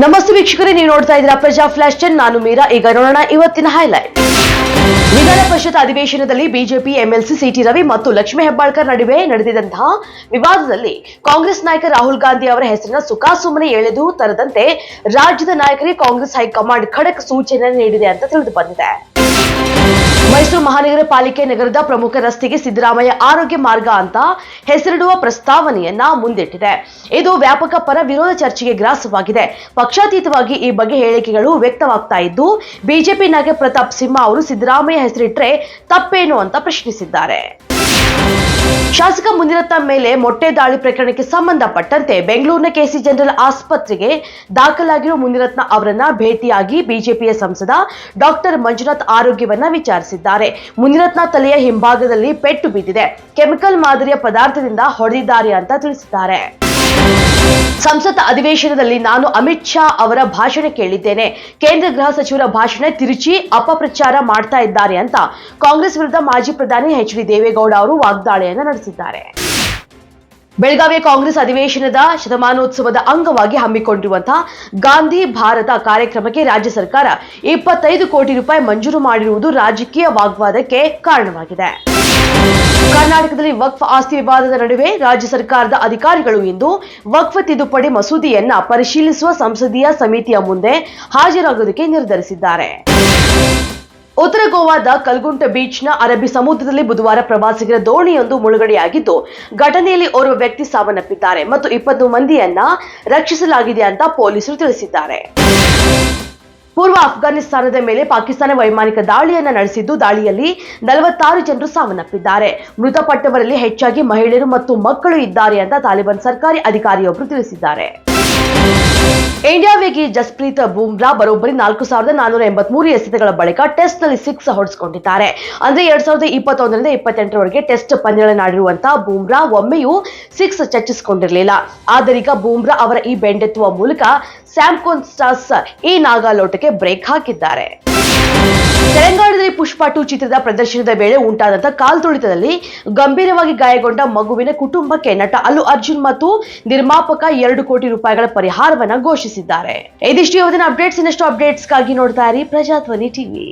ನಮಸ್ತೆ ವೀಕ್ಷಕರೇ, ನೀವು ನೋಡ್ತಾ ಇದ್ದೀರಾ ಪ್ರಜಾ ಫ್ಲಾಶ್ 10. ನಾನು ಮೀರಾ. ಈಗ ನೋಡೋಣ ಇವತ್ತಿನ ಹೈಲೈಟ್. ವಿಧಾನ ಪರಿಷತ್ ಅಧಿವೇಶನದಲ್ಲಿ ಬಿಜೆಪಿ ಎಂಎಲ್ಸಿ ಸಿಟಿ ರವಿ ಮತ್ತು ಲಕ್ಷ್ಮೀ ಹೆಬ್ಬಾಳ್ಕರ್ ನಡುವೆ ನಡೆದಿದ್ದಂತಹ ವಿವಾದದಲ್ಲಿ ಕಾಂಗ್ರೆಸ್ ನಾಯಕ ರಾಹುಲ್ ಗಾಂಧಿ ಅವರ ಹೆಸರಿನ ಸುಖಾಸುಮ್ಮನೆ ಎಳೆದು ತರದಂತೆ ರಾಜ್ಯದ ನಾಯಕರಿಗೆ ಕಾಂಗ್ರೆಸ್ ಹೈಕಮಾಂಡ್ ಖಡಕ್ ಸೂಚನೆ ನೀಡಿದೆ ಅಂತ ತಿಳಿದು ಬಂದಿದೆ. ಮೈಸೂರು ಮಹಾನಗರ ಪಾಲಿಕೆ ನಗರದ ಪ್ರಮುಖ ರಸ್ತೆಗೆ ಸಿದ್ದರಾಮಯ್ಯ ಆರೋಗ್ಯ ಮಾರ್ಗ ಅಂತ ಹೆಸರಿಡುವ ಪ್ರಸ್ತಾವನೆಯನ್ನ ಮುಂದಿಟ್ಟಿದೆ. ಇದು ವ್ಯಾಪಕ ಪರ ವಿರೋಧ ಚರ್ಚೆಗೆ ಗ್ರಾಸವಾಗಿದೆ. ಪಕ್ಷಾತೀತವಾಗಿ ಈ ಬಗ್ಗೆ ಹೇಳಿಕೆಗಳು ವ್ಯಕ್ತವಾಗ್ತಾ ಇದ್ದು, ಬಿಜೆಪಿ ನಾಯಕ ಪ್ರತಾಪ್ ಸಿಂಹ ಅವರು ಸಿದ್ದರಾಮಯ್ಯ ಹೆಸರಿಟ್ರೆ ತಪ್ಪೇನು ಅಂತ ಪ್ರಶ್ನಿಸಿದ್ದಾರೆ. ಶಾಸಕ ಮುನಿರತ್ನ ಮೇಲೆ ಮೊಟ್ಟೆ ದಾಳಿ ಪ್ರಕರಣಕ್ಕೆ ಸಂಬಂಧಪಟ್ಟಂತೆ ಬೆಂಗಳೂರಿನ ಕೆಸಿ ಜನರಲ್ ಆಸ್ಪತ್ರೆಗೆ ದಾಖಲಾಗಿರುವ ಮುನಿರತ್ನ ಅವರನ್ನ ಭೇಟಿಯಾಗಿ ಬಿಜೆಪಿಯ ಸಂಸದ ಡಾಕ್ಟರ್ ಮಂಜುನಾಥ್ ಆರೋಗ್ಯವನ್ನ ವಿಚಾರಿಸಿದ್ದಾರೆ. ಮುನಿರತ್ನ ತಲೆಯ ಹಿಂಭಾಗದಲ್ಲಿ ಪೆಟ್ಟು ಬಿದ್ದಿದೆ, ಕೆಮಿಕಲ್ ಮಾದರಿಯ ಪದಾರ್ಥದಿಂದ ಹೊಡೆದಿದ್ದಾರೆ ಅಂತ ತಿಳಿಸಿದ್ದಾರೆ. ಸಂಸತ್ ಅಧಿವೇಶನದಲ್ಲಿ ನಾನು ಅಮಿತ್ ಶಾ ಅವರ ಭಾಷಣ ಕೇಳಿದ್ದೇನೆ. ಕೇಂದ್ರ ಗೃಹ ಸಚಿವರ ಭಾಷಣ ತಿರುಚಿ ಅಪಪ್ರಚಾರ ಮಾಡ್ತಾ ಇದ್ದಾರೆ ಅಂತ ಕಾಂಗ್ರೆಸ್ ವಿರುದ್ಧ ಮಾಜಿ ಪ್ರಧಾನಿ ಎಚ್ ಡಿ ದೇವೇಗೌಡ ಅವರು ವಾಗ್ದಾಳಿಯನ್ನು ನಡೆಸಿದ್ದಾರೆ. ಬೆಳಗಾವಿಯ ಕಾಂಗ್ರೆಸ್ ಅಧಿವೇಶನದ ಶತಮಾನೋತ್ಸವದ ಅಂಗವಾಗಿ ಹಮ್ಮಿಕೊಂಡಿರುವಂತಹ ಗಾಂಧಿ ಭಾರತ ಕಾರ್ಯಕ್ರಮಕ್ಕೆ ರಾಜ್ಯ ಸರ್ಕಾರ 25 ಕೋಟಿ ರೂಪಾಯಿ ಮಂಜೂರು ಮಾಡಿರುವುದು ರಾಜಕೀಯ ವಾಗ್ವಾದಕ್ಕೆ ಕಾರಣವಾಗಿದೆ. ಕರ್ನಾಟಕದಲ್ಲಿ ವಕ್ಫ್ ಆಸ್ತಿ ವಿವಾದದ ನಡುವೆ ರಾಜ್ಯ ಸರ್ಕಾರದ ಅಧಿಕಾರಿಗಳು ಇಂದು ವಕ್ಫ್ ತಿದ್ದುಪಡಿ ಮಸೂದೆಯನ್ನ ಪರಿಶೀಲಿಸುವ ಸಂಸದೀಯ ಸಮಿತಿಯ ಮುಂದೆ ಹಾಜರಾಗುವುದಕ್ಕೆ ನಿರ್ಧರಿಸಿದ್ದಾರೆ. ಉತ್ತರ ಗೋವಾದ ಕಲ್ಗುಂಟ ಬೀಚ್ನ ಅರಬ್ಬಿ ಸಮುದ್ರದಲ್ಲಿ ಬುಧವಾರ ಪ್ರವಾಸಿಗರ ದೋಣಿಯೊಂದು ಮುಳುಗಡೆಯಾಗಿದ್ದು, ಘಟನೆಯಲ್ಲಿ ಓರ್ವ ವ್ಯಕ್ತಿ ಸಾವನ್ನಪ್ಪಿದ್ದಾರೆ ಮತ್ತು 20 ಮಂದಿಯನ್ನ ರಕ್ಷಿಸಲಾಗಿದೆ ಅಂತ ಪೊಲೀಸರು ತಿಳಿಸಿದ್ದಾರೆ. ಪೂರ್ವ ಅಫ್ಘಾನಿಸ್ತಾನದ ಮೇಲೆ ಪಾಕಿಸ್ತಾನ ವೈಮಾನಿಕ ದಾಳಿಯನ್ನ ನಡೆಸಿದ್ದು, ದಾಳಿಯಲ್ಲಿ 46 ಜನರು ಸಾವನ್ನಪ್ಪಿದ್ದಾರೆ. ಮೃತಪಟ್ಟವರಲ್ಲಿ ಹೆಚ್ಚಾಗಿ ಮಹಿಳೆಯರು ಮತ್ತು ಮಕ್ಕಳು ಇದ್ದಾರೆ ಅಂತ ತಾಲಿಬಾನ್ ಸರ್ಕಾರಿ ಅಧಿಕಾರಿಯೊಬ್ಬರು ತಿಳಿಸಿದ್ದಾರೆ. ಇಂಡಿಯಾ ವೇಗಿ ಜಸ್ಪ್ರೀತ್ ಬೂಮ್ರಾ ಬರೋಬ್ಬರಿ 4483 ಎಸೆತಗಳ ಬಳಿಕ ಟೆಸ್ಟ್ ನಲ್ಲಿ 6 ಹೊಡೆಸಿಕೊಂಡಿದ್ದಾರೆ. ಅಂದ್ರೆ 2021ರಿಂದ 28ರವರೆಗೆ ಟೆಸ್ಟ್ ಪಂದ್ಯಗಳನ್ನಾಡಿರುವಂತಹ ಬೂಮ್ರಾ ಒಮ್ಮೆಯೂ 6 ಚಚ್ಚಿಸಿಕೊಂಡಿರಲಿಲ್ಲ. ಆದರೀಗ ಬೂಮ್ರಾ ಅವರ ಈ ಬೆಂಡೆತ್ತುವ ಮೂಲಕ ಸ್ಯಾಮ್ ಕಾನ್ಸ್ಟಾಸ್ ಈ ನಾಗಾಲೋಟಕ್ಕೆ ಬ್ರೇಕ್ ಹಾಕಿದ್ದಾರೆ. ತೆಲಂಗಾಣದಲ್ಲಿ ಪುಷ್ಪ 2 ಚಿತ್ರದ ಪ್ರದರ್ಶನದ ವೇಳೆ ಉಂಟಾದಂತಹ ಕಾಲ್ತುಳಿತದಲ್ಲಿ ಗಂಭೀರವಾಗಿ ಗಾಯಗೊಂಡ ಮಗುವಿನ ಕುಟುಂಬಕ್ಕೆ ನಟ ಅಲ್ಲು ಅರ್ಜುನ್ ಮತ್ತು ನಿರ್ಮಾಪಕ 2 ಕೋಟಿ ರೂಪಾಯಿಗಳ ಪರಿಹಾರವನ್ನ ಘೋಷಿಸಿದ್ದಾರೆ. ಇದಿಷ್ಟು ಇವತ್ತಿನ ಅಪ್ಡೇಟ್ಸ್. ಇನ್ನಷ್ಟು ಅಪ್ಡೇಟ್ಸ್ಗಾಗಿ ನೋಡ್ತಾ ಇರಿ ಪ್ರಜಾಧ್ವನಿ ಟಿವಿ.